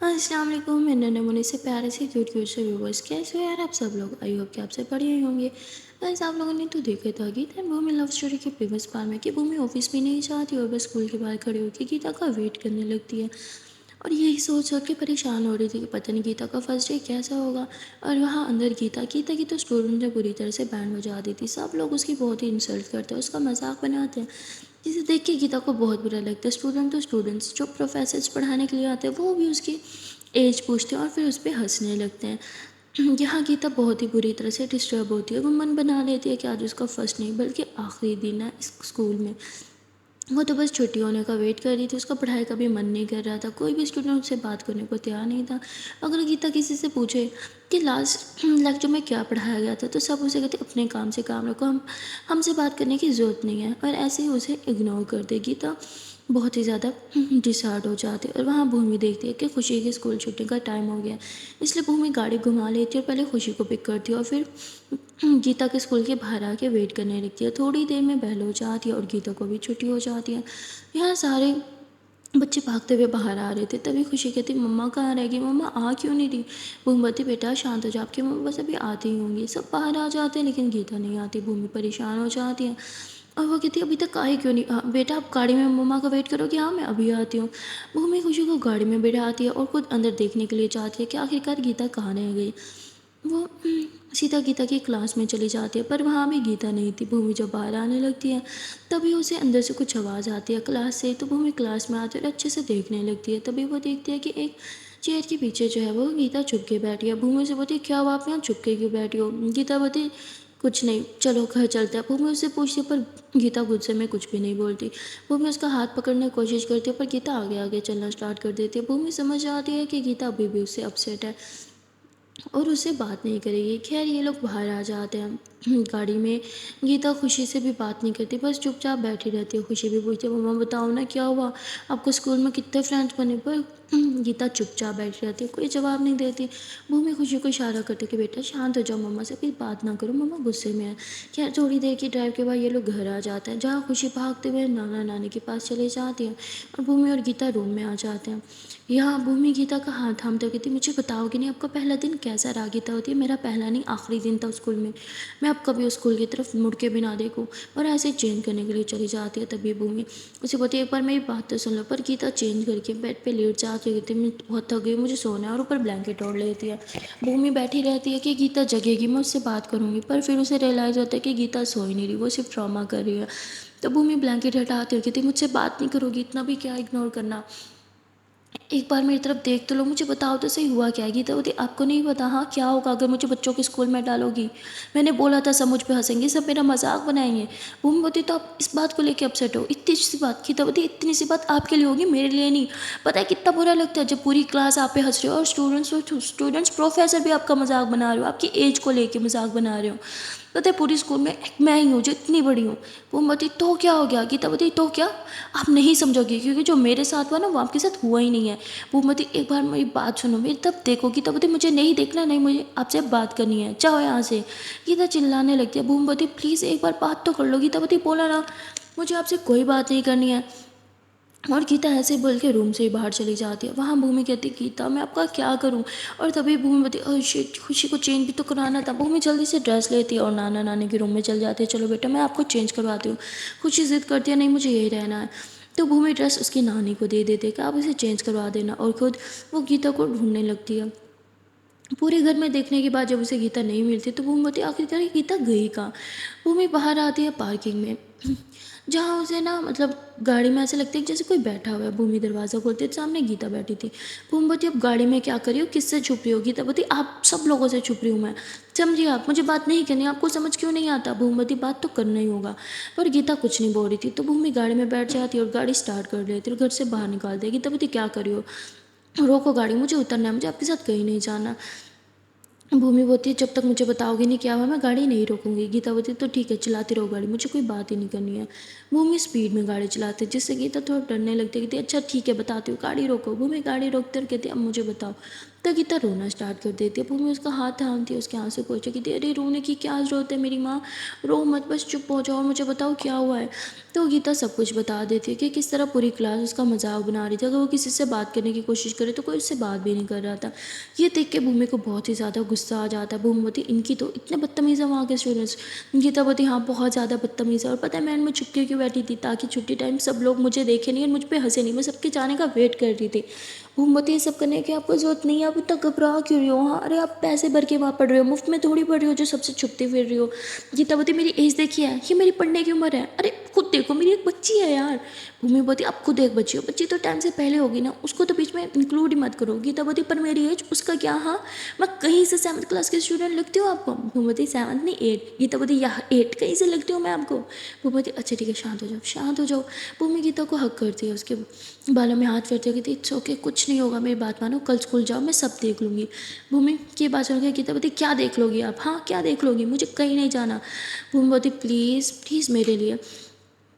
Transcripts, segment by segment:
हाँ, अस्सलाम वालेकुम। मैं नन्हे मुन्ने से प्यारे से क्यूट क्यूट से व्यूवर्स, कैसे हो यार आप सब लोग? आई होप कि आप सब बढ़िया ही होंगे। गाइस, आप लोगों ने तो देखा था Geeta and Bhumi love story के प्रीवियस पार्ट में कि भूमि ऑफिस भी नहीं जाती और बस स्कूल के बाहर खड़ी होकर गीता का वेट करने लगती है। और यही सोच सोच के परेशान हो रही थी कि पता नहीं गीता का फर्स्ट डे कैसा होगा। और वहाँ अंदर गीता गीता की तो स्टूडेंट ने बुरी तरह से बैंड बजा दी थी। सब लोग उसकी बहुत ही इंसल्ट करते हैं, उसका मजाक बनाते हैं, जिसे देख के गीता को बहुत बुरा लगता है। स्टूडेंट तो स्टूडेंट्स जो प्रोफेसर्स पढ़ाने के लिए आते हैं वो भी उसकी एज पूछते हैं और फिर उस पर हंसने लगते हैं। यहाँ गीता बहुत ही बुरी तरह से डिस्टर्ब होती है। वो मन बना लेती है कि आज उसका फर्स्ट नहीं बल्कि आखिरी दिन है इस स्कूल में। वो तो बस छुट्टी होने का वेट कर रही थी, उसका पढ़ाई का भी मन नहीं कर रहा था, कोई भी स्टूडेंट उससे बात करने को तैयार नहीं था। अगर गीता किसी से पूछे कि लास्ट लेक्चर में क्या पढ़ाया गया था तो सब उसे कहते अपने काम से काम रखो, हमसे बात करने की ज़रूरत नहीं है, और ऐसे ही उसे इग्नोर कर दे। गीता बहुत ही ज़्यादा डिसहार्ट हो जाती है। और वहाँ भूमि देखती है कि खुशी की स्कूल छुट्टी का टाइम हो गया है, इसलिए भूमि गाड़ी घुमा लेती है और पहले खुशी को पिक करती है और फिर गीता के स्कूल के बाहर आके वेट करने लगती है। थोड़ी देर में बेल हो जाती है और गीता को भी छुट्टी हो जाती है। यहाँ सारे बच्चे भागते हुए बाहर आ रहे थे, तभी खुशी कहती मम्मा कहाँ रह गई, मम्मा आ क्यों नहीं रही? भूमि बोलती बेटा शांत हो जा, आपकी मम्मा बस अभी आती ही होंगी। सब बाहर आ जाते हैं लेकिन गीता नहीं आती। भूमि परेशान हो जाती है और वो कहती है अभी तक आई क्यों नहीं? बेटा आप गाड़ी में मम्मा का वेट करोगे? हाँ मैं अभी आती हूँ। भूमि खुशी को गाड़ी में बिठाती है और खुद अंदर देखने के लिए चाहती है कि आखिरकार गीता कहाँ रह गई। वो सीता गीता की क्लास में चली जाती है पर वहाँ भी गीता नहीं थी। भूमि जब बाहर आने लगती है तभी उसे अंदर से कुछ आवाज़ आती है क्लास से, तो भूमि क्लास में आती है और अच्छे से देखने लगती है। तभी वो देखती है कि एक चेयर के पीछे जो है वो गीता चुप के बैठी है। भूमि से बोलती है क्या हुआ, आप यहाँ चुप के क्यों बैठी हो? गीता बोलती कुछ नहीं, चलो घर चलते हैं। भूमि उससे पूछती है पर गीता गुस्से में कुछ भी नहीं बोलती। भूमि उसका हाथ पकड़ने की कोशिश करती है पर गीता आगे आगे चलना स्टार्ट कर देती है। भूमि समझ आती है कि गीता अभी भी उससे अपसेट है और उससे बात नहीं करेगी। खैर ये लोग बाहर आ जाते हैं गाड़ी में। गीता खुशी से भी बात नहीं करती, बस चुपचाप बैठी रहती है। खुशी भी पूछती है मम्मा बताओ ना क्या हुआ, आपको स्कूल में कितने फ्रेंड्स बने? पर गीता चुपचाप बैठी रहती है, कोई जवाब नहीं देती। भूमि खुशी को इशारा करते कि बेटा शांत हो जाओ, मम्मा से भी बात ना करो, मम्मा गुस्से में है। खैर थोड़ी देर की ड्राइव के बाद ये लोग घर आ जाते हैं, जहाँ खुशी भागते हुए नाना नानी के पास चले जाती है और भूमि और गीता रूम में आ जाते हैं। यहाँ भूमि गीता का हाथ थामते कहती मुझे बताओगे नहीं आपका पहला दिन कैसा रहा? गीता होती है मेरा पहला नहीं आखिरी दिन था स्कूल में, मैं अब कभी उस स्कूल की तरफ मुड़ के भी ना देखूँ। और ऐसे चेंज करने के लिए चली जाती है। तभी भूमि उसे बोलती है एक बार मेरी बात तो सुन लो। पर गीता चेंज करके बेड पे लेट जाती है, कहती मैं बहुत थक गई मुझे सोना है, और ऊपर ब्लैंकेट ओढ़ लेती है। भूमि बैठी रहती है कि गीता जगेगी मैं उससे बात करूँगी, पर फिर उसे रियलाइज़ होता है कि गीता सो ही नहीं रही, वो सिर्फ ड्रामा कर रही है। तो भूमि ब्लैंकेट हटाती है, कहती मुझसे बात नहीं करोगी, इतना भी क्या इग्नोर करना, एक बार मेरी तरफ देख तो लो, मुझे बताओ तो सही हुआ क्या है? गीता बोलती आपको नहीं पता? हाँ क्या होगा अगर मुझे बच्चों के स्कूल में डालोगी? मैंने बोला था सब मुझ पे हंसेंगे, सब मेरा मजाक बनाएंगे। भूमि बोलती तो आप इस बात को लेके अपसेट हो? इतनी सी बात। गीता बोलती इतनी सी बात आपके लिए होगी, मेरे लिए नहीं। पता है कितना बुरा लगता है जब पूरी क्लास आप पे हंस रहे हो और स्टूडेंट्स प्रोफेसर भी आपका मजाक बना रहे हो, आपकी एज को लेके मजाक बना रहे हो। पता है पूरी स्कूल में एक मैं ही हूँ जो इतनी बड़ी हूँ। वो बोलती तो क्या हो गया? गीता बोलती तो क्या, आप नहीं समझोगी क्योंकि जो मेरे साथ हुआ ना वो आपके साथ हुआ ही नहीं है। भूमति एक बार मेरी बात सुनो, मेरी तब देखोगी तब बोलती मुझे नहीं देखना, नहीं मुझे आपसे बात करनी है, जाओ यहाँ से। गीता चिल्लाने लगती है। भूमति प्लीज़ एक बार बात तो कर लो। गीता बोलती बोला ना मुझे आपसे कोई बात नहीं करनी है। और गीता ऐसे बोल के रूम से ही बाहर चली जाती है। वहाँ भूमि कहती गीता मैं आपका क्या करूँ? और तभी भूमि बोलती ओह शिट, खुशी को चेंज भी तो कराना था। भूमि जल्दी से ड्रेस लेती है और नाना नानी के रूम में चल जाती है। चलो बेटा मैं आपको चेंज करवाती हूँ। खुशी जिद करती है नहीं मुझे यही रहना है। तो भूमि ड्रेस उसकी नानी को दे देते कि आप इसे चेंज करवा देना, और खुद वो गीता को ढूंढने लगती है। पूरे घर में देखने के बाद जब उसे गीता नहीं मिलती तो भूमि बोलती आखिरकार ये गीता गई कहाँ। भूमि बाहर आती है पार्किंग में, जहाँ उसे ना मतलब गाड़ी में ऐसे लगता है कि जैसे कोई बैठा हुआ है। भूमि दरवाज़ा खोलती है, सामने गीता बैठी थी। भूमि बोलती अब गाड़ी में क्या करी हो, किससे छुप रही हो? गीता बोलती आप सब लोगों से छुप रही हूँ मैं, समझिए आप मुझे बात नहीं करनी, आपको समझ क्यों नहीं आता? भूमि बोलती बात तो करना ही होगा। पर गीता कुछ नहीं बोल रही थी। तो भूमि गाड़ी में बैठ जाती है और गाड़ी स्टार्ट कर लेती है और घर से बाहर निकाल देगी। गीता बोलती क्या करी हो? रोको गाड़ी, मुझे उतरना है, मुझे आपके साथ कहीं नहीं जाना। भूमि बोलती है, जब तक मुझे बताओगे नहीं क्या हुआ मैं गाड़ी नहीं रोकूंगी। गीता बोलती है, तो ठीक है चलाती रहो गाड़ी, मुझे कोई बात ही नहीं करनी है। भूमि स्पीड में गाड़ी चलाती है, जिससे गीता थोड़ा डरने लगती है। कहती है, अच्छा ठीक है बताती हूँ, गाड़ी रोको। भूमि गाड़ी रोकते और कहती है, अब मुझे बताओ। तो गीता रोना स्टार्ट कर देती है। भूमि उसका हाथ थामती है, उसके आंसू पोंछे। कहती है, अरे रोने की क्या ज़रूरत है मेरी माँ, रो मत, बस चुप हो जाओ और मुझे बताओ क्या हुआ है। तो गीता सब कुछ बता देती है कि किस तरह पूरी क्लास उसका मजाक बना रही थी। अगर वो किसी से बात करने की कोशिश करे तो कोई उससे बात भी नहीं कर रहा था। ये देख के भूमि को बहुत ही ज़्यादा गुस्सा आ जाता है। भूमि बोलती, इनकी तो इतने बदतमीज़ है वहाँ के स्टूडेंट्स। गीता बोलती, हाँ बहुत ज़्यादा बदतमीज़ है, और पता है मैं इनमें छुप के क्यों बैठी थी, ताकि छुट्टी टाइम सब लोग मुझे देखे नहीं और मुझ पर हंसे नहीं, मैं सबके जाने का वेट कर रही थी। भूमवती, ये सब करने की आपको ज़रूरत नहीं है, आप इतना घबरा क्यों रही हो। हाँ अरे आप पैसे भर के वहाँ पढ़ रहे हो, मुफ्त में थोड़ी पढ़ रही हो जो सबसे छुपती फिर रही हो। गीतावती, मेरी एज देखी है, ये मेरी पढ़ने की उम्र है, अरे खुद देखो मेरी एक बच्ची है यार। भूमिवती, आप खुद एक बच्ची हो, बच्ची तो टाइम से पहले होगी ना, उसको तो बीच में इंक्लूड ही मत करो। गीतावती, पर मेरी एज उसका क्या। हाँ मैं कहीं से 7th क्लास की स्टूडेंट लगती हूँ आपको। भूमिवती, 7th नहीं 8। गीतावती, यह 8 कहीं से लगती हूँ मैं आपको। भूमिवती, अच्छा ठीक है शांत हो जाओ शांत हो जाओ। भूमि गीता को हक करती है, उसके बालों में हाथ फेरते हुए कहती, इट्स ओके कुछ नहीं होगा, मेरी बात मानो, कल स्कूल जाओ मैं सब देख लूँगी। भूमि की बात सुन के गीता बोलती, क्या देख लोगी आप, हाँ क्या देख लोगी, मुझे कहीं नहीं जाना। भूमि बोलती, प्लीज़ प्लीज़ मेरे लिए।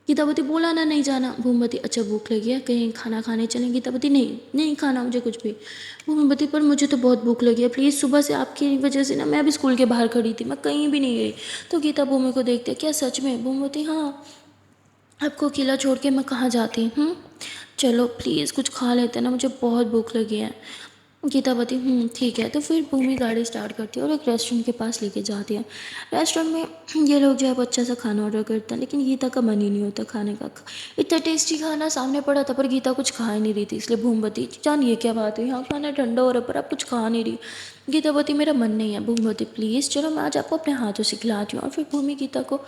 गीतावती, बोला ना नहीं जाना। भूमिवती, अच्छा भूख लगी है, कहीं खाना खाने चलें। गीतावती, नहीं नहीं खाना मुझे कुछ भी। भूमिवती, पर मुझे तो बहुत भूख लगी है, प्लीज़, सुबह से आपकी वजह से ना मैं भी स्कूल के बाहर खड़ी थी, मैं कहीं भी नहीं गई। तो गीता भूमि को देखते, क्या सच में। भूमिवती, हाँ आपको अकेला छोड़ के मैं कहाँ जाती हूँ। चलो प्लीज़ कुछ खा लेते ना, मुझे बहुत भूख लगी है। गीतावती, ठीक है। तो फिर भूमि गाड़ी स्टार्ट करती है और एक रेस्टोरेंट के पास लेके जाती है। रेस्टोरेंट में ये लोग जो है वो अच्छा सा खाना ऑर्डर करते हैं, लेकिन गीता का मन ही नहीं होता खाने का। इतना टेस्टी खाना सामने पड़ा था पर गीता कुछ खा ही नहीं रही थी, इसलिए भूमवती, जानिए क्या बात हुई, हाँ खाना ठंडा हो रहा पर आप कुछ खा नहीं रही। गीतावती, मेरा मन नहीं है। भूमवती, प्लीज़ चलो मैं आज आपको अपने हाथों से खिलाती हूँ। और फिर भूमि गीता को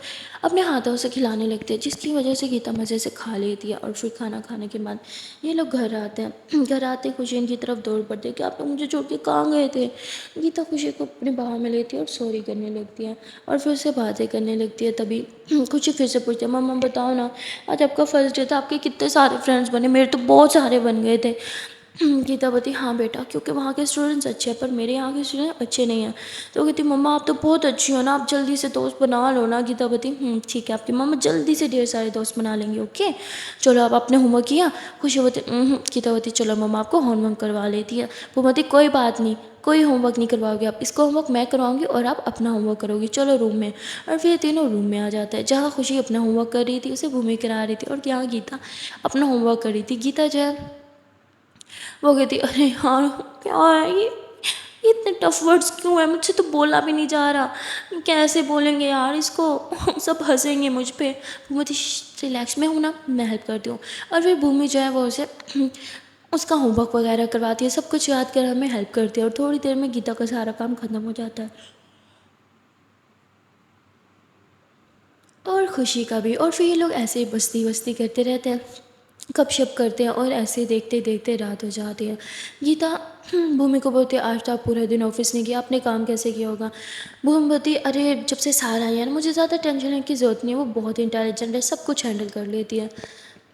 अपने हाथों से खिलाने लगती है, जिसकी वजह से गीता मज़े से खा लेती है। और फिर खाना खाने के बाद ये लोग घर आते हैं। घर आते खुशी इनकी तरफ दौड़ पड़ते हैं कि आप लोग मुझे छोड़ के कहाँ गए थे। गीता खुशी को अपने बाहों में लेती है और सॉरी करने लगती है और फिर उससे बातें करने लगती है। तभी खुशी फिर से पूछती है, मम्मा बताओ ना, आज आपका फर्स्ट डे था, आपके कितने सारे फ्रेंड्स बने, मेरे तो बहुत सारे बन गए थे। गीतावती, हाँ बेटा, क्योंकि वहाँ के स्टूडेंट्स अच्छे हैं पर मेरे यहाँ के स्टूडेंट अच्छे नहीं हैं। तो कहती, मम्मा आप तो बहुत अच्छी हो ना, आप जल्दी से दोस्त बना लो ना। गीतावती, ठीक है, आपकी मम्मा जल्दी से ढेर सारे दोस्त बना लेंगे, ओके। चलो अब आपने होमवर्क किया। खुशी होती, गीतावती, चलो मम्मा आपको होमवर्क करवा लेती है। भूमवती, कोई बात नहीं, कोई होमवर्क नहीं करवाओगे आप, इसको होमवर्क मैं करवाऊंगी और आप अपना होमवर्क करोगी, चलो रूम में। और फिर तीनों रूम में आ जाता है। जहाँ खुशी अपना होमवर्क कर रही थी उसे भूमि करा रही थी और यहाँ गीता अपना होमवर्क कर रही थी। गीता जो है वो कहती, अरे यार क्या है ये इतने टफ वर्ड्स क्यों है, मुझसे तो बोला भी नहीं जा रहा, कैसे बोलेंगे यार इसको, सब हंसेंगे मुझ पे। भूमि, रिलैक्स, मैं हूँ ना, मैं हेल्प करती हूँ। और फिर भूमि जो है वो उसे उसका होमवर्क वगैरह करवाती है, सब कुछ याद कर हमें हेल्प करती है और थोड़ी देर में गीता का सारा काम खत्म हो जाता है और खुशी का भी। और फिर ये लोग ऐसे ही बस्ती बस्ती करते रहते हैं, गपशप करते हैं और ऐसे देखते देखते रात हो जाती है। गीता भूमि को बोलती है, आज तो आप पूरा दिन ऑफिस नहीं गया, आपने काम कैसे किया होगा। भूमि बोलती, अरे जब से सारा आई है ना, मुझे ज़्यादा टेंशन लेने की ज़रूरत नहीं है, वो बहुत इंटेलिजेंट है, सब कुछ हैंडल कर लेती है।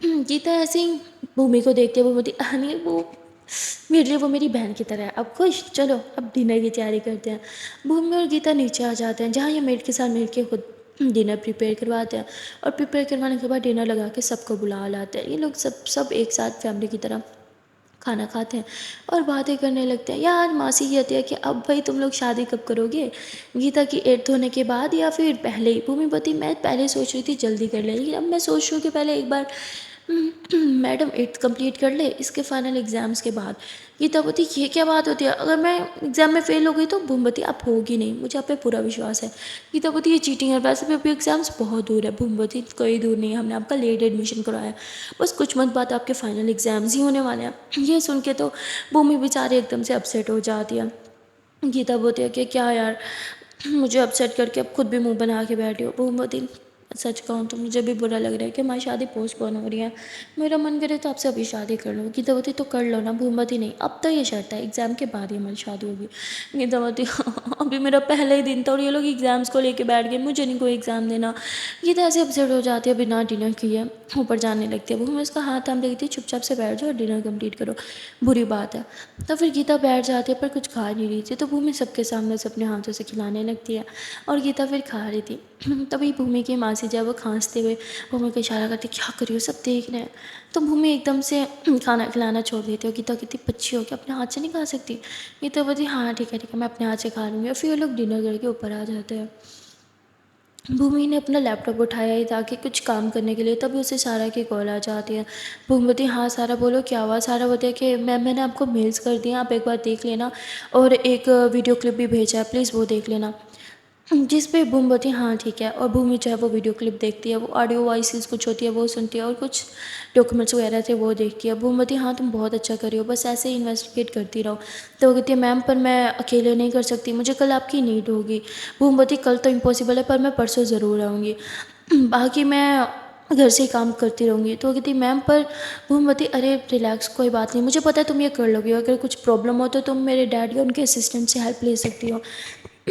गीता ऐसे ही भूमि को देखते हुए बोलती, नहीं वो मेरे लिए वो मेरी बहन की तरह है, अब खुश, चलो अब डिनर की तैयारी करते हैं। भूमि और गीता नीचे आ जाते हैं, जहाँ ये मेड के साथ मिल के खुद डिनर प्रिपेयर करवाते हैं और प्रिपेयर करवाने के बाद डिनर लगा के सबको बुला लाते हैं। ये लोग सब सब एक साथ फैमिली की तरह खाना खाते हैं और बातें करने लगते हैं। यार मासी कहती है कि अब भाई तुम लोग शादी कब करोगे, गीता की 8th होने के बाद या फिर पहले ही। भूमिपति, मैं पहले सोच रही थी जल्दी कर ले, लेकिन अब मैं सोच रही हूँ कि पहले एक बार मैडम 8th कंप्लीट कर ले, इसके फाइनल एग्ज़ाम्स के बाद। गीतावती, ये क्या बात होती है, अगर मैं एग्ज़ाम में फ़ेल हो गई तो। भूमवती, आप होगी नहीं, मुझे आप पे पूरा विश्वास है। गीतावती, ये चीटिंग है, वैसे भी अभी एग्ज़ाम्स बहुत दूर है। भूमवती, कोई दूर नहीं है, हमने आपका लेट एडमिशन करवाया, बस कुछ मंथ बाद आपके फाइनल एग्ज़ाम्स ही होने वाले हैं। ये सुन के तो भूमि बेचारी एकदम से अपसेट हो जाती है। गीता बोलती है कि क्या यार, मुझे अपसेट करके अब खुद भी मुंह बना के बैठी हो। भूमवती, सच कहूँ तो मुझे भी बुरा लग रहा है कि हमारी शादी पोस्टपोन हो रही है। मेरा मन करे तो आपसे अभी शादी कर लो। गीतावती तो कर लो ना, भूमवती नहीं। अब तो ये शर्त है, एग्ज़ाम के बाद ही हमारी शादी होगी। गीतावती अभी मेरा पहला ही दिन था और ये लोग एग्ज़ाम्स को लेके बैठ गए, मुझे नहीं कोई एग्ज़ाम देना। गीता ऐसे अपसेट हो जाती है, बिना डिनर किए ऊपर जाने लगती है। भूमि उसका हाथ थाम देखती है, चुपचाप से बैठ जाओ और डिनर कंप्लीट करो, बुरी बात है। तो फिर गीता बैठ जाती है पर कुछ खा नहीं रही थी, तो भूमि सबके सामने से अपने हाथों से खिलाने लगती है और गीता फिर खा रही थी। तभी भूमि की मासी जब वो खांसते हुए भूमि को इशारा करती, क्या करियो, सब देख रहे हैं। तो भूमि एकदम से खाना खिलाना छोड़ देती है। गीता कितनी बच्ची हो, कि अपने हाथ से नहीं खा सकती। गीता बोलती, हाँ ठीक है ठीक है, मैं अपने हाथ से खा लूँगी। और फिर वो लोग डिनर करके ऊपर आ जाते हैं। भूमि ने अपना लैपटॉप उठाया ही था कि कुछ काम करने के लिए, तभी उसे सारा की कॉल आ जाती है। भूमि बोलती, हाँ सारा बोलो क्या हुआ। सारा बोलती है कि मैंने आपको मेल्स कर दिए, आप एक बार देख लेना, और एक वीडियो क्लिप भी भेजा है, प्लीज़ वो देख लेना। जिस पे भूमि बोलती है, हाँ ठीक है। और भूमि जो है वो वीडियो क्लिप देखती है, वो ऑडियो वॉइसेस कुछ होती है वो सुनती है, और कुछ डॉक्यूमेंट्स वगैरह थे वो देखती है। भूमि बोलती है, हाँ तुम बहुत अच्छा कर रही हो, बस ऐसे ही इन्वेस्टिगेट करती रहो। तो वो कहती है, मैम पर मैं अकेले नहीं कर सकती, मुझे कल आपकी नीड होगी। भूमि बोलती, कल तो इम्पॉसिबल है पर मैं परसों ज़रूर आऊँगी, बाकी मैं घर से ही काम करती रहूँगी। तो वो कहती, मैम पर भूमि बोलती, अरे रिलैक्स, कोई बात नहीं, मुझे पता है तुम ये कर लोगी, अगर कुछ प्रॉब्लम हो तो तुम मेरे डैड या उनके असिस्टेंट से हेल्प ले सकती हो।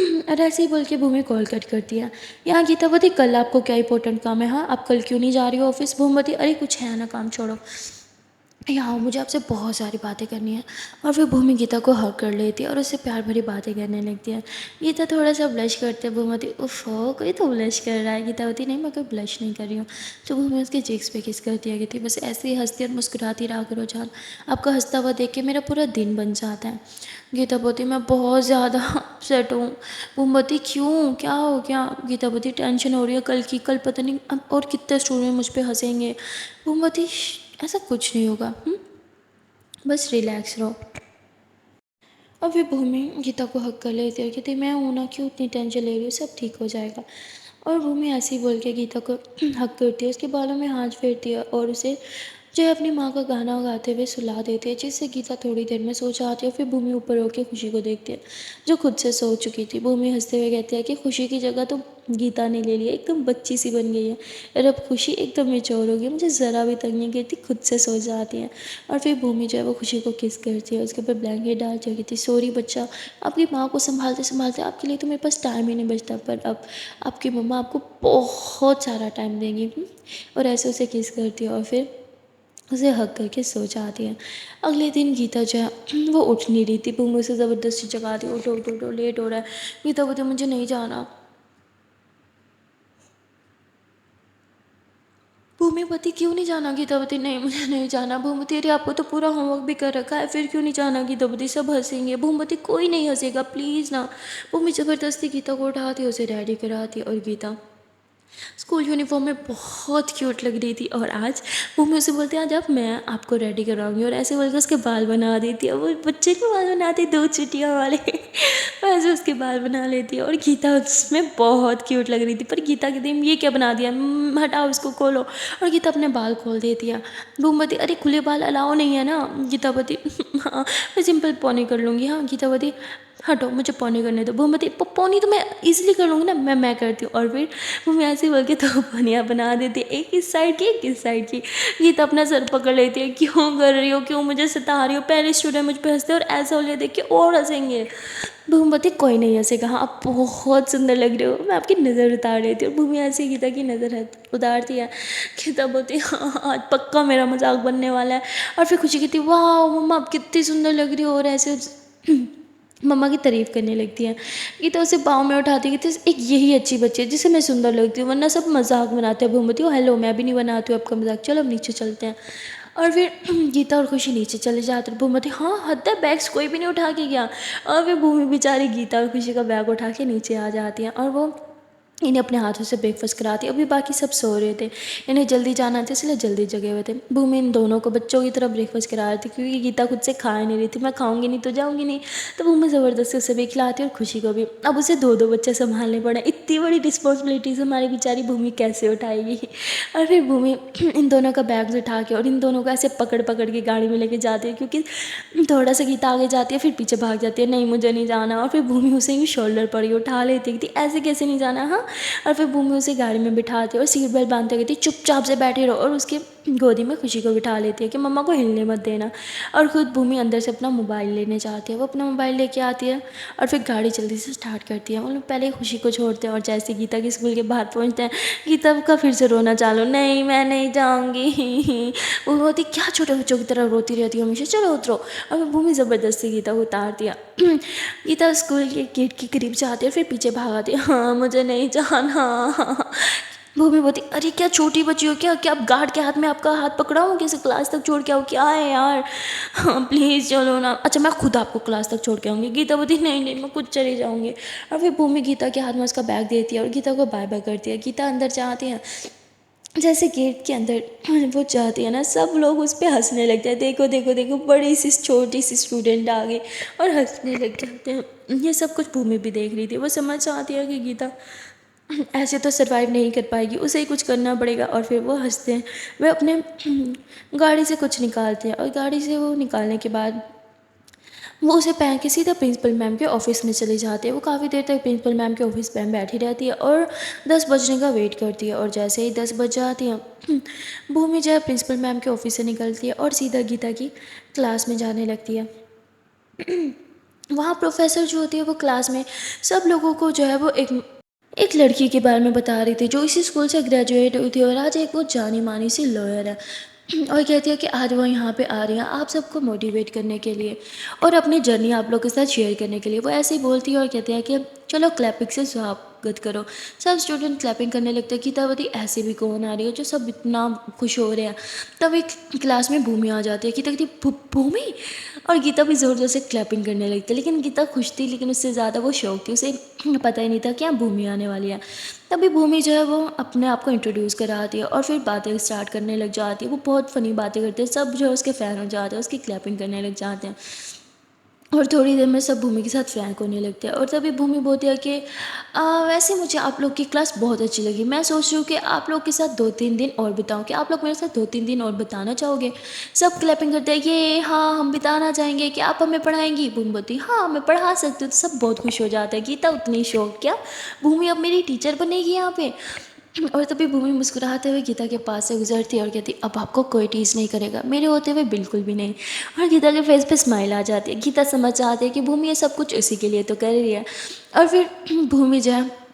और ऐसे ही बोल के भूमि कॉल कट करती है। यहाँ गीतावती, कल आपको क्या इंपॉर्टेंट काम है, हाँ आप कल क्यों नहीं जा रही हो ऑफिस। भूमवती, अरे कुछ है ना काम, छोड़ो, यहाँ मुझे आपसे बहुत सारी बातें करनी है। और फिर भूमि गीता को हक कर लेती है और उससे प्यार भरी बातें करने लगती है। गीता थोड़ा सा ब्लश करते हैं। भूमवती, उफ हो, कोई तो ब्लश कर रहा है। गीतावती, नहीं मैं कोई ब्लश नहीं कर रही हूँ। तो भूमि उसके चीक्स पे किस करती है। कहती, बस ऐसे ही हंसती और मुस्कुराती रहा करो जान, आपका हंसता हुआ देख के मेरा पूरा दिन बन जाता है। गीतावती, मैं बहुत ज़्यादा अपसेट हूँ। भूमवती, क्यों, क्या हो गया। गीतावती, टेंशन हो रही है कल की, कल पता नहीं अब और कितने स्टूडेंट मुझ पे हंसेंगे। भूमवती, ऐसा कुछ नहीं होगा, बस रिलैक्स रहो। और फिर भूमि गीता को हक कर लेती है। कहती, मैं हूं ना, क्यों इतनी टेंशन ले रही हो, सब ठीक हो जाएगा। और भूमि ऐसे ही बोल के गीता को हक करती है, उसके बालों में हाथ फेरती है और उसे जो है अपनी माँ का गाना गाते हुए सुला देती है, जिससे गीता थोड़ी देर में सो जाती है। फिर भूमि ऊपर होकर खुशी को देखती है, जो खुद से सो चुकी थी। भूमि हंसते हुए कहती है कि खुशी की जगह तो गीता ने ले लिया, एकदम बच्ची सी बन गई है, और अब खुशी एकदम मेच्योर हो गई, मुझे ज़रा भी तंग नहीं करती, खुद से सो जाती है। और फिर भूमि जो है वो खुशी को किस करती है, उसके ऊपर ब्लैंकेट डालती है। कहती, सॉरी बच्चा, आपकी माँ को संभालते संभालते आपके लिए तो मेरे पास टाइम ही नहीं बचता, पर अब आपकी मम्मा आपको बहुत सारा टाइम देंगी। और ऐसे उसे किस करती है और फिर उसे हक करके सो जाती है। अगले दिन गीता जो है वो उठ नहीं रही थी। भूमि उसे ज़बरदस्ती जगाती है, उठो उठो उठो, लेट हो रहा है। गीता बोलती, मुझे नहीं जाना। भूमिपति, क्यों नहीं जाना। गीतावती, नहीं मुझे नहीं जाना। भूमवती, अरे आपको तो पूरा होमवर्क भी कर रखा है, फिर क्यों नहीं जाना। गीतावती, सब हंसेंगे। भूमवती, कोई नहीं हंसेगा, प्लीज़ ना। भूमि ज़बरदस्ती गीता को उठाती है, उसे रेडी कराती है, और गीता स्कूल यूनिफॉर्म में बहुत क्यूट लग रही थी। और आज भूमि उसे बोलती है, आज आप मैं आपको रेडी कराऊंगी, और ऐसे बोलकर उसके बाल बना देती है। वो बच्चे के बाल बनाती है, 2 चुटिया वाले वैसे उसके बाल बना लेती है। और गीता उसमें बहुत क्यूट लग रही थी, पर गीता कहती है, ये क्या बना दिया, हटाओ इसको, खोलो। और गीता अपने बाल खोल देती है। भूमवती, अरे खुले बाल अलाउ नहीं है ना। गीतावती, हाँ मैं सिंपल पॉनी कर लूँगी। हाँ गीतावती, हटो, मुझे पौनी करने दो। भूमवती, पौनी तो मैं इजीली कर लूँगी ना, मैं करती हूँ। और फिर वो ऐसे ही बोल के 2 पौनियाँ बना देती है, एक इस साइड की एक इस साइड की। गीता अपना सर पकड़ लेती है, क्यों कर रही हो, क्यों मुझे सता रही हो, पहले स्टूडेंट मुझ पे हंसते और ऐसा हो लिया देख के और हंसेंगे। भूमवती, कोई नहीं हंसेगा, हाँ आप बहुत सुंदर लग रहे हो, मैं आपकी नज़र उतार लेती हूँ। भूमि ऐसे ही गीता की नज़र उतारती है। गीता बोलती, हाँ आज पक्का मेरा मजाक बनने वाला है। और फिर खुशी कहती, वाह मम्मा आप कितनी सुंदर लग रही हो, और ऐसे मम्मा की तारीफ़ करने लगती है। गीता उसे पाँव में उठाती है, कहती, एक यही अच्छी बच्ची है जिसे मैं सुंदर लगती हूँ, वरना सब मजाक बनाते हैं। भूमवती, ओ हेलो, मैं भी नहीं बनाती हूँ आपका मजाक, चलो अब नीचे चलते हैं। और फिर गीता और खुशी नीचे चले जाते हैं। भूमवती, हाँ हद है, बैग्स कोई भी नहीं उठा के गया। और फिर भूमि बेचारी गीता और खुशी का बैग उठा के नीचे आ जाती है, और वो इन्हें अपने हाथों से ब्रेकफास्ट कराती। अभी बाकी सब सो रहे थे, इन्हें जल्दी जाना था, इसलिए जल्दी जगे हुए थे। भूमि इन दोनों को बच्चों की तरह ब्रेकफास्ट करा रही थी, क्योंकि गीता खुद से खा नहीं रही थी। मैं खाऊंगी नहीं तो जाऊंगी नहीं, तो भूमि ज़बरदस्ती उसे भी खिलाती और खुशी को भी। अब उसे 2 2 बच्चे संभालने पड़े, इतनी बड़ी रिस्पॉन्सिबिलिटीज़ हमारी बेचारी भूमि कैसे उठाएगी। और फिर भूमि इन दोनों का बैग्स उठा के और इन दोनों को ऐसे पकड़ पकड़ के गाड़ी में लेके जाती है, क्योंकि थोड़ा सा गीता आगे जाती है फिर पीछे भाग जाती है, नहीं मुझे नहीं जाना। और फिर भूमि उसे यूँ शोल्डर पर ही उठा लेती है, कि ऐसे कैसे नहीं जाना, हाँ और फिर भूमि उसे गाड़ी में बिठाती है और सीट बेल्ट बांधते कहती है चुपचाप से बैठी रहो, और उसकी गोदी में खुशी को बिठा लेती है कि मम्मा को हिलने मत देना। और खुद भूमि अंदर से अपना मोबाइल लेने जाती है, वो अपना मोबाइल लेके आती है और फिर गाड़ी जल्दी से स्टार्ट करती है। वो लोग पहले खुशी को छोड़ते हैं और जैसे गीता के स्कूल के बाहर पहुंचते हैं, गीता का फिर से रोना चालू, नहीं मैं नहीं जाऊंगी। वो रोती, क्या छोटे बच्चों की तरह रोती रहती है हमेशा, चलो उतरो। और फिर भूमि ज़बरदस्ती गीता को उतार दिया। गीता स्कूल के गेट के करीब जाती है, फिर पीछे भाग आती है, हाँ मुझे नहीं जाना। भूमि बोलती, अरे क्या छोटी बच्ची हो क्या, क्या आप गार्ड के हाथ में आपका हाथ पकड़ाऊँ, कैसे क्लास तक छोड़ के आओ, क्या है यार, हाँ प्लीज़ चलो ना, अच्छा मैं खुद आपको क्लास तक छोड़ के आऊँगी। गीता बोलती, नहीं नहीं मैं खुद चली जाऊँगी। और फिर भूमि गीता के हाथ में उसका बैग देती है और गीता को बाय बाय करती है। गीता अंदर जाती है, जैसे गेट के अंदर वो जाती है ना, सब लोग उस पर हंसने लगते हैं, देखो देखो देखो बड़ी सी छोटी सी स्टूडेंट आ गई, और हंसने लग जाते हैं। ये सब कुछ भूमि भी देख रही थी, वो समझ आती है कि गीता ऐसे तो सरवाइव नहीं कर पाएगी, उसे ही कुछ करना पड़ेगा। और फिर वो हंसते हैं, वे अपने गाड़ी से कुछ निकालते हैं और गाड़ी से वो निकालने के बाद वो उसे पहन के सीधा प्रिंसिपल मैम के ऑफिस में चली जाती है। वो काफ़ी देर तक प्रिंसिपल मैम के ऑफिस में बैठी रहती है और 10 बजने का वेट करती है। और जैसे ही 10 बज जाती है, भूमि जो है प्रिंसिपल मैम के ऑफिस से निकलती है और सीधा गीता की क्लास में जाने लगती है। वहाँ प्रोफेसर जो होती है वो क्लास में सब लोगों को जो है वो एक लड़की के बारे में बता रही थी जो इसी स्कूल से ग्रेजुएट हुई थी और आज एक वो जानी मानी सी लॉयर है। और कहती है कि आज वो यहाँ पे आ रही हैं आप सबको मोटिवेट करने के लिए और अपनी जर्नी आप लोग के साथ शेयर करने के लिए। वो ऐसे ही बोलती है और कहती है कि चलो क्लैपिंग से स्वागत करो। सब स्टूडेंट क्लैपिंग करने लगते हैं। गीतावती ऐसे भी कौन आ रही है जो सब इतना खुश हो रहे हैं। तब एक क्लास में भूमि आ जाती है। गीता कहती है भूमि, और गीता भी ज़ोर ज़ोर से क्लैपिंग करने लगती है। लेकिन गीता खुश थी, लेकिन उससे ज़्यादा वो शौक थी, उसे पता ही नहीं था कि यहाँ भूमि आने वाली है। तभी भूमि जो है वो अपने आप को इंट्रोड्यूस कराती है और फिर बातें स्टार्ट करने लग जाती है। वो बहुत फ़नी बातें करते हैं, सब जो है उसके फ़ैन हो जाते हैं, उसकी क्लैपिंग करने लग जाते हैं और थोड़ी देर में सब भूमि के साथ फ्रैंक होने लगते हैं। और तभी भूमि बोलती है कि वैसे मुझे आप लोग की क्लास बहुत अच्छी लगी, मैं सोच रही हूँ कि आप लोग के साथ 2-3 दिन और बिताऊँ, कि आप लोग मेरे साथ 2-3 दिन और बिताना चाहोगे। सब क्लैपिंग करते हैं, ये हाँ हम बिताना चाहेंगे, कि आप हमें पढ़ाएंगी। भूमि बोलती है हाँ मैं पढ़ा सकती हूँ। तो सब बहुत खुश हो जाते हैं। गीता उतनी शौक, क्या भूमि अब मेरी टीचर बनेगी यहाँ पे। और तभी भूमि मुस्कुराते हुए गीता के पास से गुजरती है और कहती अब आपको कोई टीज नहीं करेगा, मेरे होते हुए बिल्कुल भी नहीं। और गीता के फेस पे स्माइल आ जाती है। गीता समझ जाती है कि भूमि ये सब कुछ उसी के लिए तो कर रही है। और फिर भूमि जो है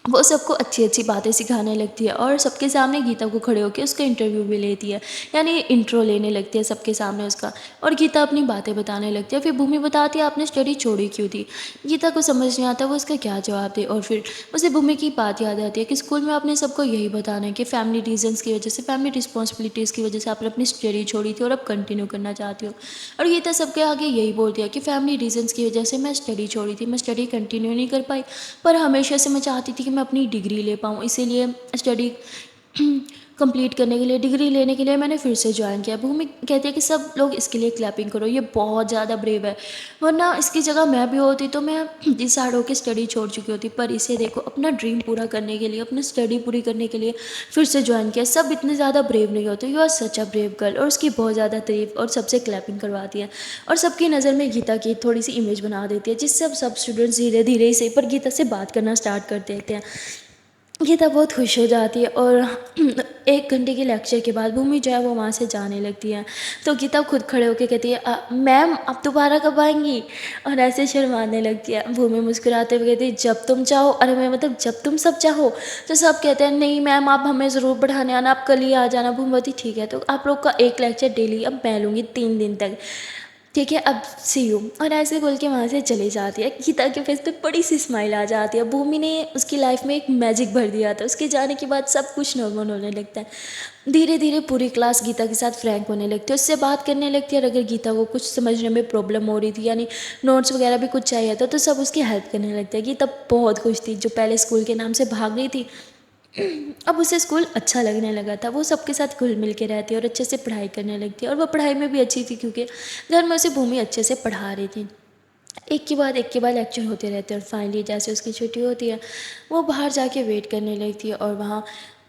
वो सबको अच्छी अच्छी बातें सिखाने लगती है और सबके सामने गीता को खड़े होकर उसका इंटरव्यू भी लेती है, यानी इंट्रो लेने लगती है सबके सामने उसका। और गीता अपनी बातें बताने लगती है। फिर भूमि बताती है आपने स्टडी छोड़ी क्यों थी। गीता को समझ नहीं आता वो उसका क्या जवाब दे। और फिर उसे भूमि की बात याद आती है कि स्कूल में आपने सबको यही बताना है कि फैमिली रीजन्स की वजह से, फैमिली रिस्पॉन्सिबिलिटीज़ की वजह से आपने अपनी स्टडी छोड़ी थी और अब कंटिन्यू करना चाहती हो। और गीता सबके आगे यही बोलती है कि फैमिली रीजन्स की वजह से मैं स्टडी छोड़ी थी, मैं स्टडी कंटिन्यू नहीं कर पाई, पर हमेशा से मैं चाहती थी कि मैं अपनी डिग्री ले पाऊँ, इसीलिए स्टडी कंप्लीट करने के लिए, डिग्री लेने के लिए मैंने फिर से ज्वाइन किया। भूमि कहती है कि सब लोग इसके लिए क्लैपिंग करो, ये बहुत ज़्यादा ब्रेव है, वरना इसकी जगह मैं भी होती तो मैं डिसाइड होकर स्टडी छोड़ चुकी होती। पर इसे देखो, अपना ड्रीम पूरा करने के लिए, अपनी स्टडी पूरी करने के लिए फिर से ज्वाइन किया। सब इतने ज़्यादा ब्रेव नहीं होते। You are such a brave girl. और उसकी बहुत ज़्यादा तारीफ और सबसे क्लैपिंग करवाती है और सबकी नज़र में गीता की थोड़ी सी इमेज बना देती है, जिससे अब सब स्टूडेंट्स धीरे धीरे से पर गीता से बात करना स्टार्ट कर देते हैं। गीता बहुत खुश हो जाती है और 1 घंटे के लेक्चर के बाद भूमि जो है वो वहाँ से जाने लगती है। तो गीता खुद खड़े होकर कहती है मैम आप दोबारा कब आएंगी, और ऐसे शर्माने लगती है। भूमि मुस्कुराते हुए कहती है जब तुम चाहो, अरे मैं मतलब जब तुम सब चाहो। तो सब कहते हैं नहीं मैम आप हमें ज़रूर पढ़ाने आना, आप कल ही आ जाना। भूमि बोलती ठीक है, तो आप लोग का एक लेक्चर डेली अब मैं लूँगी 3 दिन तक, ठीक है अब सी यू। और ऐसे बोल के वहाँ से चली जाती है। गीता के फेस पे बड़ी सी स्माइल आ जाती है। भूमि ने उसकी लाइफ में एक मैजिक भर दिया था। उसके जाने के बाद सब कुछ नॉर्मल होने लगता है। धीरे धीरे पूरी क्लास गीता के साथ फ्रैंक होने लगती है, उससे बात करने लगती है। और अगर गीता को कुछ समझने में प्रॉब्लम हो रही थी, यानी नोट्स वगैरह भी कुछ चाहिए था, तो सब उसकी हेल्प करने लगते हैं। गीता बहुत खुश थी, जो पहले स्कूल के नाम से भाग रही थी अब उसे स्कूल अच्छा लगने लगा था। वो सबके साथ घुल मिल के रहती है और अच्छे से पढ़ाई करने लगती है। और वो पढ़ाई में भी अच्छी थी क्योंकि घर में उसे भूमि अच्छे से पढ़ा रही थी। एक के बाद लेक्चर होते रहते हैं और फाइनली जैसे उसकी छुट्टी होती है वो बाहर जाके वेट करने लगती है। और वहाँ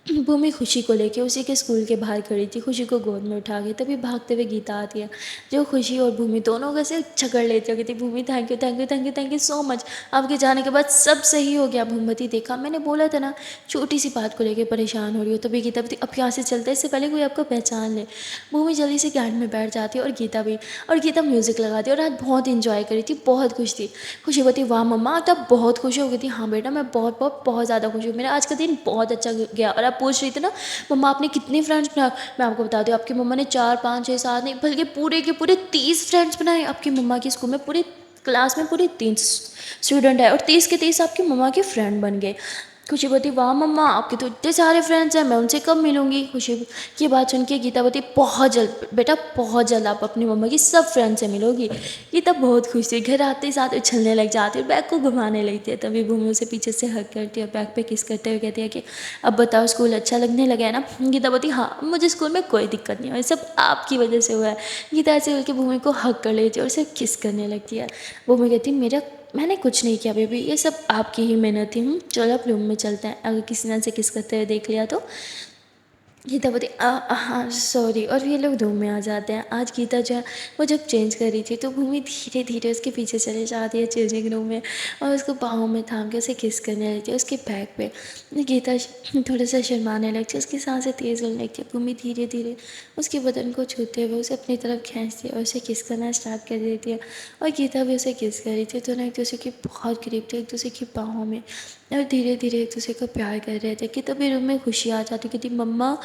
भूमि खुशी को लेके उसी के स्कूल के बाहर खड़ी थी, खुशी को गोद में उठा के, तभी भागते हुए गीता आती है, जो खुशी और भूमि दोनों को ऐसे छकड़ लेती है, कहती Bhumi thank you thank you thank you thank you so much, आपके जाने के बाद सब सही हो गया। भूमति देखा, मैंने बोला था ना छोटी सी बात को लेके परेशान हो रही हो। तभी गीता बोलती अब यहाँ से चलते हैं, इससे पहले कोई आपको पहचान ले। भूमि जल्दी से गाड़ी में बैठ जाती है और गीता भी, और गीता म्यूज़िक लगाती है और आज बहुत इंजॉय करी थी, बहुत खुश थी। खुशी बोलती वाह मम्मा तब बहुत खुश हो गई थी। हाँ बेटा मैं बहुत बहुत बहुत ज़्यादा खुश हूँ, मेरा आज का दिन बहुत अच्छा गया। और आप पूछ रही थी ना मम्मा आपने कितने फ्रेंड्स बनाए, मैं आपको बता दूँ आपकी मम्मा ने 4 5 6 7 नहीं बल्कि पूरे के पूरे 30 फ्रेंड्स बनाए। आपकी मम्मा की स्कूल में पूरी क्लास में पूरे 30 स्टूडेंट है और 30 के 30 आपकी मम्मा के फ्रेंड बन गए। खुशी बोती वाह मम्मा आपके तो इतने सारे फ्रेंड्स हैं, मैं उनसे कब मिलूंगी। खुशी की बात सुन के गीता बोती बहुत जल्द बेटा, बहुत जल्द आप अपनी मम्मा की सब फ्रेंड से मिलोगी। गीता बहुत खुश थी, घर आते ही साथ उछलने लग जाती है और बैग को घुमाने लगती है। तभी भूमि उसे पीछे से हक करती है और बैग पे किस करते हुए कहती है कि अब बताओ स्कूल अच्छा लगने लगा है ना। गीता बोती हाँ मुझे स्कूल में कोई दिक्कत नहीं है, सब आपकी वजह से हुआ है। गीता ऐसे बोल के भूमि को हक कर लेती है और उसे किस करने लगती है। भूमि कहती मेरा मैंने कुछ नहीं किया बेबी, ये सब आपकी ही मेहनत थी। चलो अब रूम में चलते हैं, अगर किसी ने से किस करते हुए देख लिया तो। गीता बोलती हाँ सॉरी, और ये लोग रूम में आ जाते हैं। आज गीता जो है वो जब चेंज कर रही थी तो भूमि धीरे धीरे उसके पीछे चले जाती है चेंजिंग रूम में और उसको बाहों में थाम के उसे किस करने लगती है उसके बैक पे। गीता थोड़ा सा शर्माने लगती है, उसकी सांसें तेज़ होने लगती है। भूमि धीरे धीरे उसके बदन को छूते हुए उसे अपनी तरफ खींचती है और उसे किस करना स्टार्ट कर देती है। और गीता भी उसे किस कर रही थी, दोनों एक दूसरे की बहुत करीब थे, एक दूसरे की बाहों में, और धीरे धीरे एक दूसरे को प्यार कर रहे थे कि तभी रूम में खुशी आ जाती कि थी मम्मा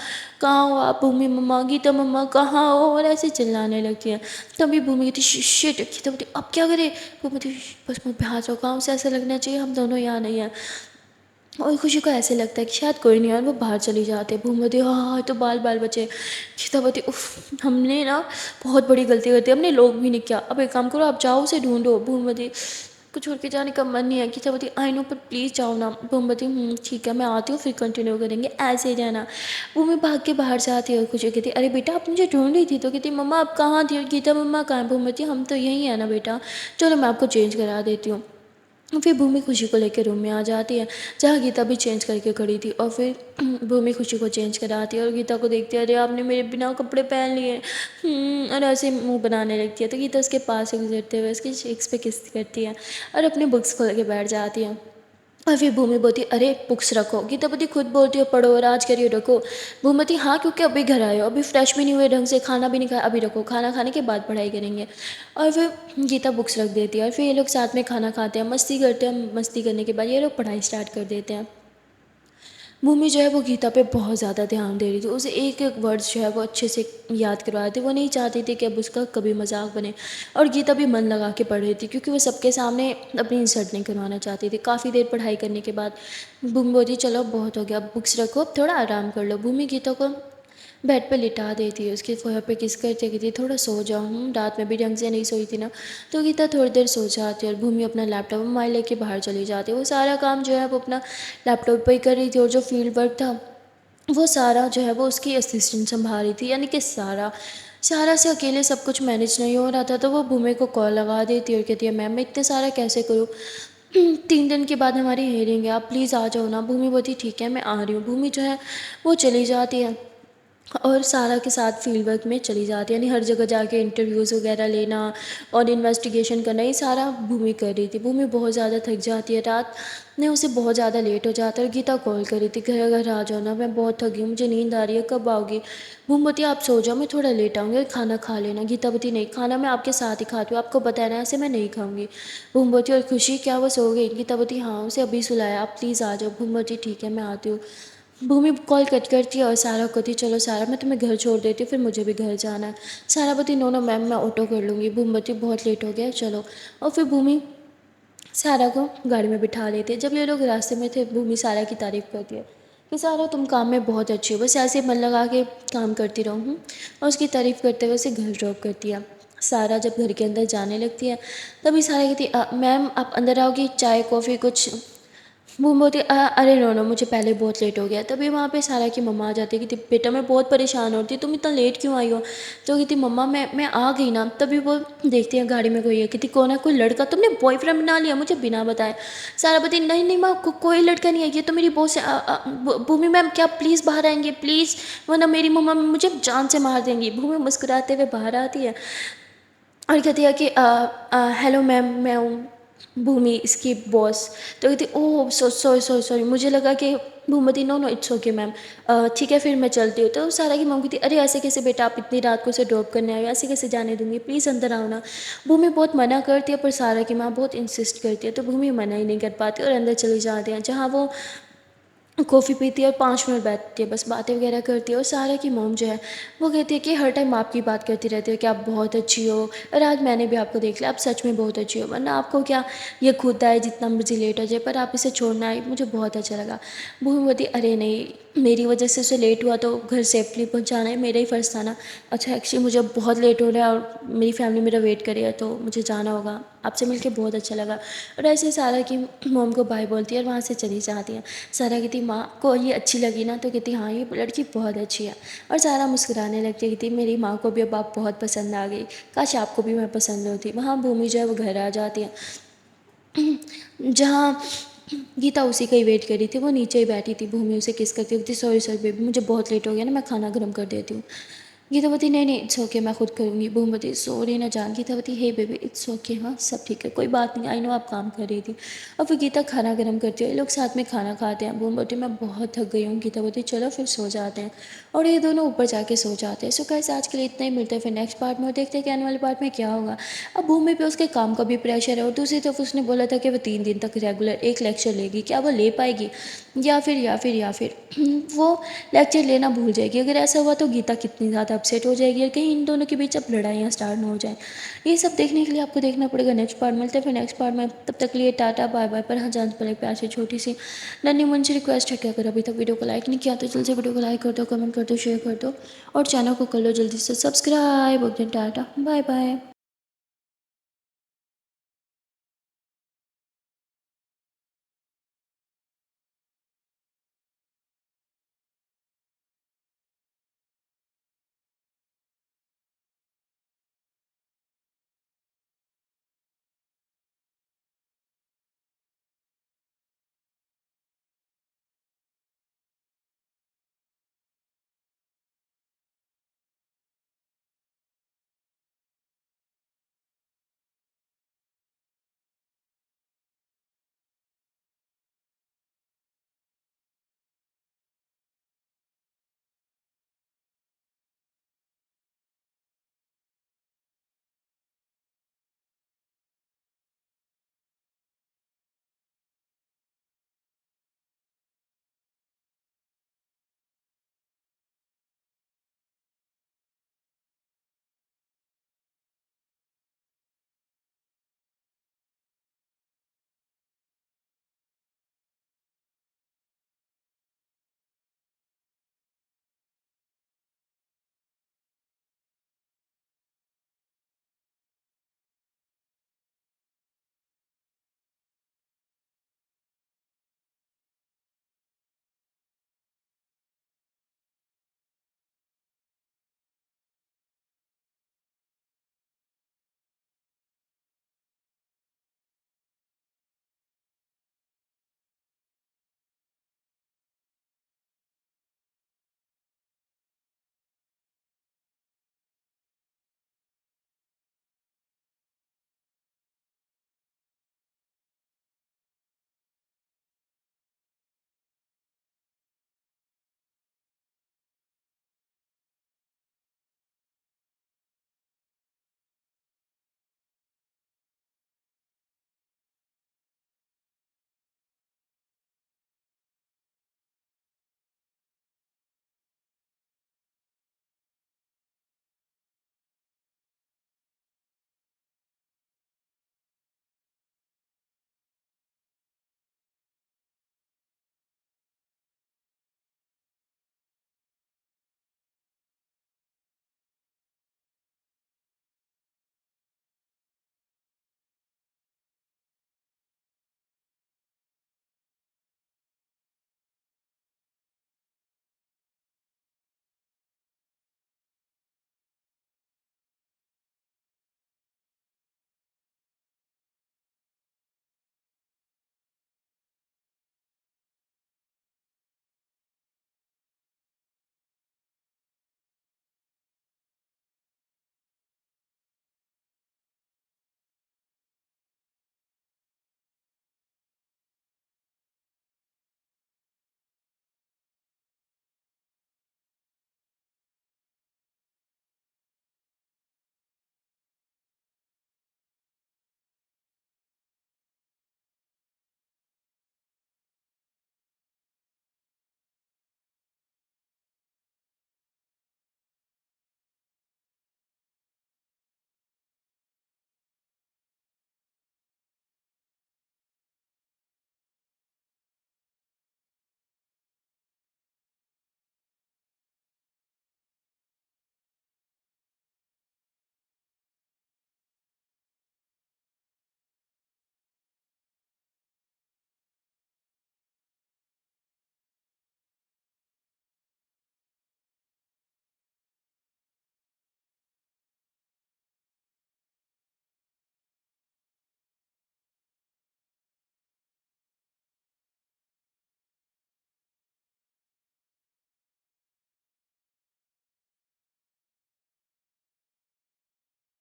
कहाँ हो आप, भूमि मम्मा गीता मम्मा कहाँ हो, और ऐसे चिल्लाने लगती है। तभी भूमि कहती शिट, गीता बोलती अब क्या करे। भूमि बोलती बस मुँह पे हाथ रखो, उसे ऐसा लगना चाहिए हम दोनों यहाँ नहीं हैं। और खुशी को ऐसे लगता है कि शायद कोई नहीं है और वो बाहर चली जाती है। भूमि बोलती हाँ तो बाल बाल बचे। गीता बोलती उफ हमने ना बहुत बड़ी गलती करती है, हमने लोग भी नहीं किया, अब एक काम करो आप जाओ उसे ढूंढो। भूमि बोलती को छोड़ के जाने का मन नहीं है। गीता बोलती आई नो पर प्लीज़ जाओ ना। भूमि बोलती ठीक है मैं आती हूँ फिर कंटिन्यू करेंगे, ऐसे ही रहना। भूमि भाग के बाहर से आती है और खुशी कहती अरे बेटा आप मुझे ढूंढ रही थी, तो कहती मम्मा आप कहाँ थी। और गीता मम्मा कहाँ है। भूमि बोलती हम तो यहीं है ना बेटा, चलो मैं आपको चेंज करा देती हूँ। फिर भूमि खुशी को लेकर रूम में आ जाती है जहाँ गीता भी चेंज करके खड़ी थी, और फिर भूमि खुशी को चेंज कराती है और गीता को देखती है अरे आपने मेरे बिना कपड़े पहन लिए। और ऐसे मुंह बनाने लगती है। तो गीता उसके पास से गुजरते हुए उसकी चेक्स पे किस करती है और अपनी बुक्स खोल के बैठ जाती है। और फिर भूमि बोलती अरे बुक्स रखो। गीता बोलती खुद बोलती हो पढ़ो और आज करिए रखो। भूमि बोलती हाँ क्योंकि अभी घर आए हो, अभी फ्रेश भी नहीं हुए ढंग से, खाना भी नहीं खाया, अभी रखो, खाना खाने के बाद पढ़ाई करेंगे। और फिर गीता बुक्स रख देती है और फिर ये लोग साथ में खाना खाते हैं, मस्ती करते हैं, मस्ती करने के बाद ये लोग पढ़ाई स्टार्ट कर देते हैं। भूमि जो है वो गीता पे बहुत ज़्यादा ध्यान दे रही थी, उसे एक एक वर्ड्स जो है वो अच्छे से याद करवा रहे थे। वो नहीं चाहती थी कि अब उसका कभी मजाक बने, और गीता भी मन लगा के पढ़ रही थी क्योंकि वो सबके सामने अपनी इंसल्ट नहीं करवाना चाहती थी। काफ़ी देर पढ़ाई करने के बाद भूमि बोली चलो अब बहुत हो गया, अब बुक्स रखो, अब थोड़ा आराम कर लो। भूमि गीता को बेड पे लिटा देती है, उसके फोर पे किस करती कहती थोड़ा सो जाओ। रात में भी ढंग से नहीं सोई थी ना। तो गीता थोड़ी देर सो जाती है और भूमि अपना लैपटॉप मोबाइल लेके बाहर चली जाती है। वो सारा काम जो है वो अपना लैपटॉप पर ही कर रही थी, और जो फील्ड वर्क था वो सारा जो है वो उसकी असिस्टेंट संभाल रही थी, यानी कि सारा सारा से अकेले सब कुछ मैनेज नहीं हो रहा था। तो वो भूमि को कॉल लगा देती है और कहती है मैम मैं इतने सारा कैसे करूँ, 3 दिन के बाद हमारी हेयरिंग है, आप प्लीज़ आ जाओ ना। भूमि बोलती ठीक है मैं आ रही हूँ। भूमि जो है वो चली जाती है और सारा के साथ फील्ड वर्क में चली जाती है, यानी हर जगह जाके इंटरव्यूज़ वगैरह लेना और इन्वेस्टिगेशन करना, ये सारा भूमि कर रही थी। भूमि बहुत ज़्यादा थक जाती है, रात में उसे बहुत ज़्यादा लेट हो जाता है और गीता कॉल कर रही थी घर घर आ जाओ ना, मैं बहुत थकी हूँ, मुझे नींद आ रही है, कब आओगी। भूमि बोती आप सो जाओ, मैं थोड़ा लेट आऊँगी और खाना खा लेना। गीता बोती नहीं खाना मैं आपके साथ ही खाती हूँ, आपको बताया ना ऐसे मैं नहीं खाऊंगी। भूमि बोती और खुशी क्या वो सो गई। गीता बोती हाँ उसे अभी सुलाया, आप प्लीज़ आ जाओ। भूमि बोती ठीक है मैं आती हूँ। भूमि कॉल कट करती है और सारा को कहती चलो सारा मैं तुम्हें घर छोड़ देती हूँ, फिर मुझे भी घर जाना है। सारा बोती नो नो मैम मैं ऑटो कर लूँगी। भूमि बोती बहुत लेट हो गया चलो। और फिर भूमि सारा को गाड़ी में बिठा लेते। जब ये लोग रास्ते में थे भूमि सारा की तारीफ़ करती है कि सारा तुम काम में बहुत अच्छी हो, बस ऐसे मन लगा के काम करती रहो। और उसकी तारीफ़ करते हुए उसे घर ड्रॉप करती है। सारा जब घर के अंदर जाने लगती है तभी सारा कहती मैम आप अंदर आओगी, चाय कॉफ़ी कुछ वो बोलती अरे नो नो मुझे पहले बहुत लेट हो गया। तभी वहाँ पे सारा की मम्मा आ जाती है, कहती बेटा मैं बहुत परेशान हो रही थी, तुम इतना लेट क्यों आई हो? तो कहती मम्मा मैं आ गई ना। तभी वो देखती है गाड़ी में कोई है, कहती कौन है? कोई लड़का तुमने बॉयफ्रेंड बना लिया मुझे बिना बताए। सारा बताती नहीं नहीं माँ कोई लड़का नहीं है, ये तो मेरी बॉस है। भूमि मैम क्या प्लीज़ बाहर आएंगे प्लीज़, वरना मेरी मम्मा मुझे जान से मार देंगी। भूमि मुस्कुराते हुए बाहर आती है और कहती है कि हेलो मैम मैं हूँ भूमि इसकी बॉस। तो कहती ओह सॉरी सॉरी सॉरी, मुझे लगा कि Bhumati no no it's okay ma'am, ठीक है फिर मैं चलती हूँ। तो सारा की मम्मी कहती अरे ऐसे कैसे बेटा, आप इतनी रात को उसे ड्रॉप करने आए हो, ऐसे कैसे जाने दूंगी, प्लीज़ अंदर आओ ना। भूमि बहुत मना करती है पर सारा की माँ बहुत इंसिस्ट करती है, तो भूमि मना ही नहीं कर पाती और अंदर चली जाते हैं, जहाँ वो कॉफ़ी पीती है और 5 मिनट बैठती है, बस बातें वगैरह करती है। और सारा की मॉम जो है वो कहती है कि हर टाइम आपकी बात करती रहती है कि आप बहुत अच्छी हो, और आज मैंने भी आपको देख लिया, आप सच में बहुत अच्छी हो, वरना आपको क्या ये खुद आए जितना मर्जी लेट हो जाए, पर आप इसे छोड़ना आए मुझे बहुत अच्छा लगा। भूमि बोलती अरे नहीं मेरी वजह से उसे लेट हुआ तो घर सेफली पहुँचाना है मेरा ही फ़र्ज़ था ना। अच्छा एक्चुअली मुझे बहुत लेट हो रहा है और मेरी फैमिली मेरा वेट कर रही है तो मुझे जाना होगा, आपसे मिलकर बहुत अच्छा लगा। और ऐसे सारा की मॉम को बाय बोलती है और वहाँ से चली जाती है। सारा कहती माँ को ये अच्छी लगी ना? तो कहती हाँ ये लड़की बहुत अच्छी है। और सारा मुस्कुराने लगती है, कहती मेरी माँ को भी अब आप बहुत पसंद आ गई, काश आपको भी मैं पसंद होती। वहाँ भूमि जो है वो घर आ जाती है, जहाँ गीता उसी का ही वेट कर रही थी, वो नीचे ही बैठी थी। भूमि उसे किस करती थी सॉरी सॉरी बेबी मुझे बहुत लेट हो गया ना, मैं खाना गर्म कर देती हूँ। गीतावती नहीं नहीं इट्स ओके मैं खुद करूँगी। भूमवती सॉरी ना जान। गीतावती हे बेबी इट्स ओके हाँ सब ठीक है कोई बात नहीं, आई नो आप काम कर रही थी। और फिर गीता खाना गर्म करती है, ये लोग साथ में खाना खाते हैं। भूमवती मैं बहुत थक गई हूँ। गीतावती चलो फिर सो जाते हैं, और ये दोनों ऊपर जाके सो जाते हैं। सो गाइस आज के लिए इतना ही, मिलते हैं फिर नेक्स्ट पार्ट में और देखते हैं कि आने वाले पार्ट में क्या होगा। अब भूमि पे उसके काम का भी प्रेशर है, और दूसरी तरफ उसने बोला था कि वो 3 दिन तक रेगुलर एक लेक्चर लेगी, क्या वो ले पाएगी या फिर वो लेक्चर लेना भूल जाएगी। अगर ऐसा हुआ तो गीता कितनी ज़्यादा अपसेट हो जाएगी और कहीं इन दोनों के बीच अब लड़ाइयाँ स्टार्ट ना हो जाए। ये सब देखने के लिए आपको देखना पड़ेगा नेक्स्ट पार्ट। मिलते हैं फिर नेक्स्ट पार्ट में, तब तक के लिए टाटा बाय बाय। पर हाँ जान से पहले प्यार से छोटी सी नन्ही मुंशी रिक्वेस्ट है कि अगर अभी तक वीडियो को लाइक नहीं किया तो जल्दी से वीडियो को लाइक कर दो, कमेंट कर दो, शेयर कर दो और चैनल को कर लो जल्दी से subscribe. Okay tata bye bye.